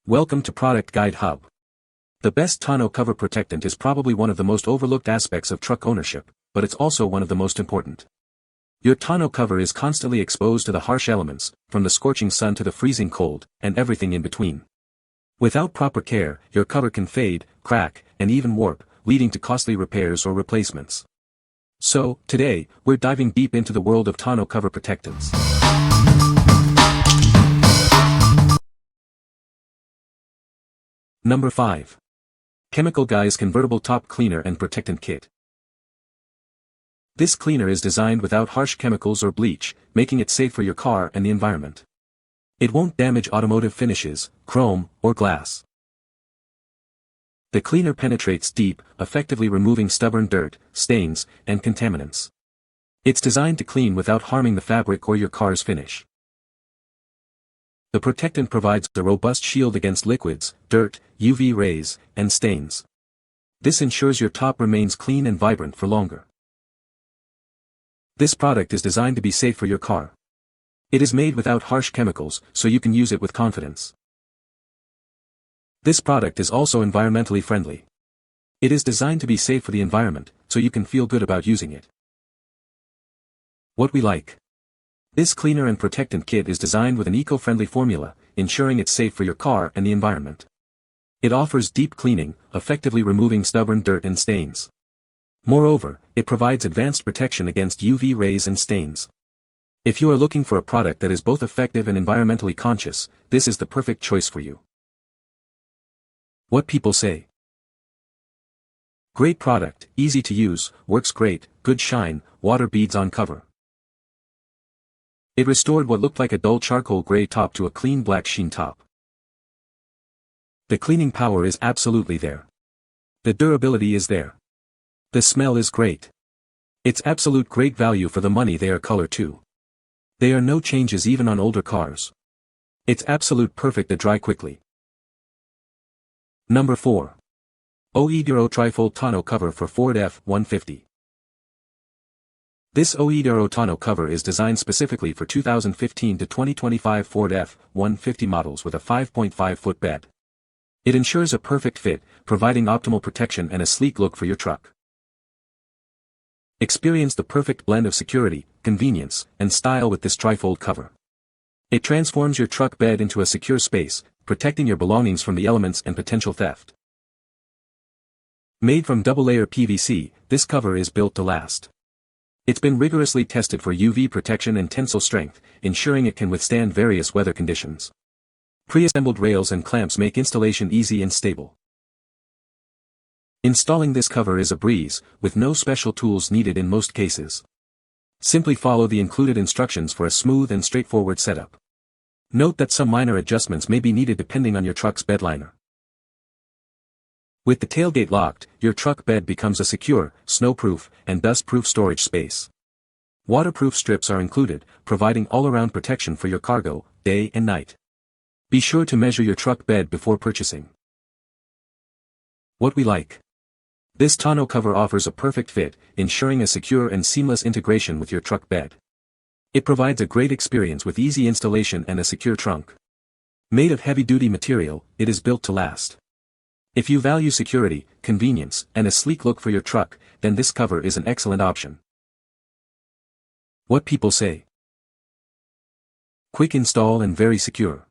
Welcome to Product Guide Hub. The best tonneau cover protectant is probably one of the most overlooked aspects of truck ownership, but it's also one of the most important. Your tonneau cover is constantly exposed to the harsh elements, from the scorching sun to the freezing cold, and everything in between. Without proper care, your cover can fade, crack, and even warp, leading to costly repairs or replacements. So, today, we're diving deep into the world of tonneau cover protectants. Number 5. Chemical Guy's Convertible Top Cleaner and Protectant Kit. This cleaner is designed without harsh chemicals or bleach, making it safe for your car and the environment. It won't damage automotive finishes, chrome, or glass. The cleaner penetrates deep, effectively removing stubborn dirt, stains, and contaminants. It's designed to clean without harming the fabric or your car's finish. The protectant provides a robust shield against liquids, dirt, UV rays, and stains. This ensures your top remains clean and vibrant for longer. This product is designed to be safe for your car. It is made without harsh chemicals, so you can use it with confidence. This product is also environmentally friendly. It is designed to be safe for the environment, so you can feel good about using it. What we like. This cleaner and protectant kit is designed with an eco-friendly formula, ensuring it's safe for your car and the environment. It offers deep cleaning, effectively removing stubborn dirt and stains. Moreover, it provides advanced protection against UV rays and stains. If you are looking for a product that is both effective and environmentally conscious, this is the perfect choice for you. What people say. Great product, easy to use, works great, good shine, water beads on cover. It restored what looked like a dull charcoal gray top to a clean black sheen top. The cleaning power is absolutely there. The durability is there. The smell is great. It's absolute great value for the money. They are color too. There are no changes even on older cars. It's absolute perfect to dry quickly. Number 4. OEDRO Trifold Tonneau Cover for Ford F-150. This OEDRO tonneau cover is designed specifically for 2015 to 2025 Ford F-150 models with a 5.5-foot bed. It ensures a perfect fit, providing optimal protection and a sleek look for your truck. Experience the perfect blend of security, convenience, and style with this trifold cover. It transforms your truck bed into a secure space, protecting your belongings from the elements and potential theft. Made from double-layer PVC, this cover is built to last. It's been rigorously tested for UV protection and tensile strength, ensuring it can withstand various weather conditions. Pre-assembled rails and clamps make installation easy and stable. Installing this cover is a breeze, with no special tools needed in most cases. Simply follow the included instructions for a smooth and straightforward setup. Note that some minor adjustments may be needed depending on your truck's bed liner. With the tailgate locked, your truck bed becomes a secure, snow-proof, and dust-proof storage space. Waterproof strips are included, providing all-around protection for your cargo, day and night. Be sure to measure your truck bed before purchasing. What we like. This tonneau cover offers a perfect fit, ensuring a secure and seamless integration with your truck bed. It provides a great experience with easy installation and a secure trunk. Made of heavy-duty material, it is built to last. If you value security, convenience, and a sleek look for your truck, then this cover is an excellent option. What people say. Quick install and very secure.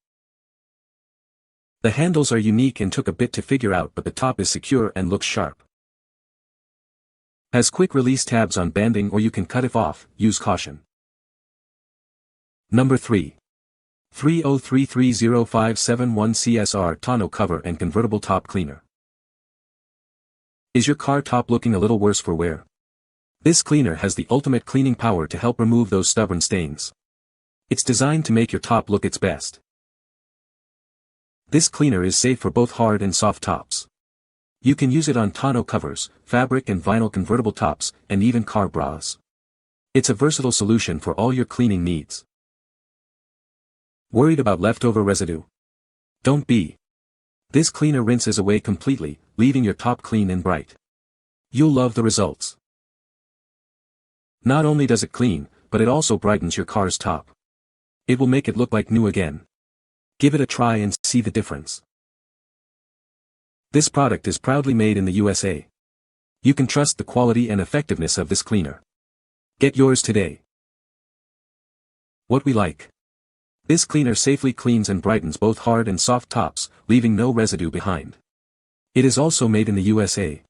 The handles are unique and took a bit to figure out, but the top is secure and looks sharp. Has quick release tabs on banding, or you can cut it off, use caution. Number 3. 3033051 CSR Tonneau Cover and Convertible Top Cleaner. Is your car top looking a little worse for wear? This cleaner has the ultimate cleaning power to help remove those stubborn stains. It's designed to make your top look its best. This cleaner is safe for both hard and soft tops. You can use it on tonneau covers, fabric and vinyl convertible tops, and even car bras. It's a versatile solution for all your cleaning needs. Worried about leftover residue? Don't be. This cleaner rinses away completely, leaving your top clean and bright. You'll love the results. Not only does it clean, but it also brightens your car's top. It will make it look like new again. Give it a try and see the difference. This product is proudly made in the USA. You can trust the quality and effectiveness of this cleaner. Get yours today. What we like. This cleaner safely cleans and brightens both hard and soft tops, leaving no residue behind. It is also made in the USA.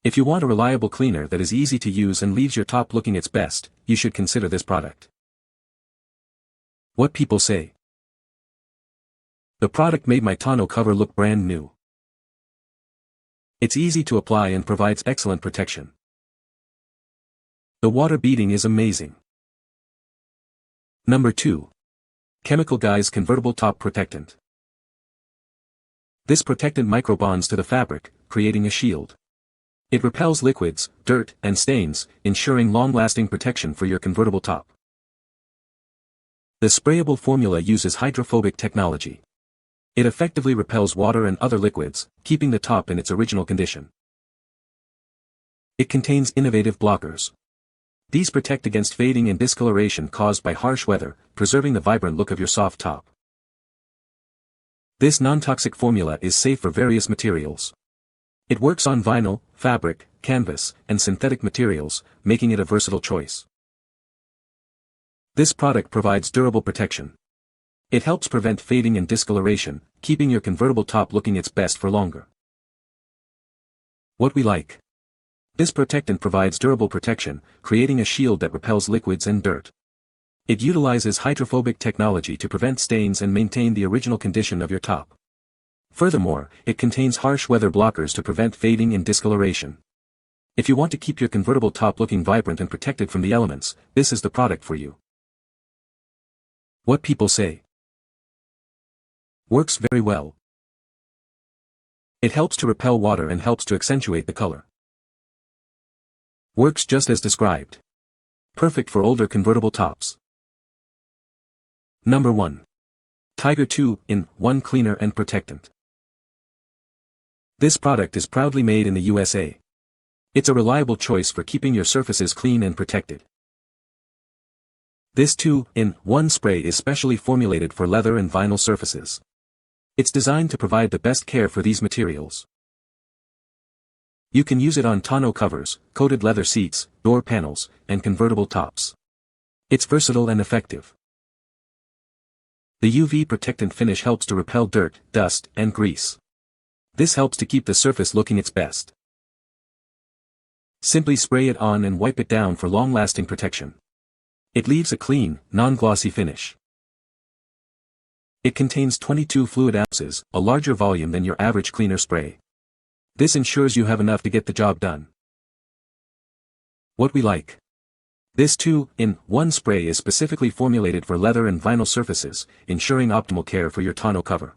If you want a reliable cleaner that is easy to use and leaves your top looking its best, you should consider this product. What people say. The product made my tonneau cover look brand new. It's easy to apply and provides excellent protection. The water beading is amazing. Number 2. Chemical Guy's Convertible Top Protectant. This protectant microbonds to the fabric, creating a shield. It repels liquids, dirt, and stains, ensuring long-lasting protection for your convertible top. The sprayable formula uses hydrophobic technology. It effectively repels water and other liquids, keeping the top in its original condition. It contains innovative blockers. These protect against fading and discoloration caused by harsh weather, preserving the vibrant look of your soft top. This non-toxic formula is safe for various materials. It works on vinyl, fabric, canvas, and synthetic materials, making it a versatile choice. This product provides durable protection. It helps prevent fading and discoloration, keeping your convertible top looking its best for longer. What we like. This protectant provides durable protection, creating a shield that repels liquids and dirt. It utilizes hydrophobic technology to prevent stains and maintain the original condition of your top. Furthermore, it contains harsh weather blockers to prevent fading and discoloration. If you want to keep your convertible top looking vibrant and protected from the elements, this is the product for you. What people say. Works very well. It helps to repel water and helps to accentuate the color. Works just as described. Perfect for older convertible tops. Number 1. Tyger 2-in-1 Cleaner and Protectant. This product is proudly made in the USA. It's a reliable choice for keeping your surfaces clean and protected. This 2-in-1 spray is specially formulated for leather and vinyl surfaces. It's designed to provide the best care for these materials. You can use it on tonneau covers, coated leather seats, door panels, and convertible tops. It's versatile and effective. The UV protectant finish helps to repel dirt, dust, and grease. This helps to keep the surface looking its best. Simply spray it on and wipe it down for long-lasting protection. It leaves a clean, non-glossy finish. It contains 22 fluid ounces, a larger volume than your average cleaner spray. This ensures you have enough to get the job done. What we like. This 2-in-1 spray is specifically formulated for leather and vinyl surfaces, ensuring optimal care for your tonneau cover.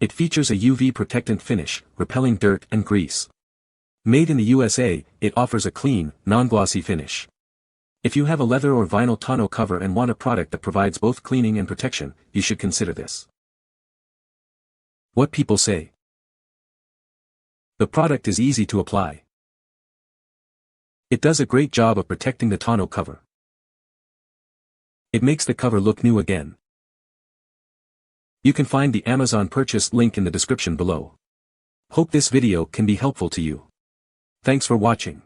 It features a UV protectant finish, repelling dirt and grease. Made in the USA, it offers a clean, non-glossy finish. If you have a leather or vinyl tonneau cover and want a product that provides both cleaning and protection, you should consider this. What people say. The product is easy to apply. It does a great job of protecting the tonneau cover. It makes the cover look new again. You can find the Amazon purchase link in the description below. Hope this video can be helpful to you. Thanks for watching.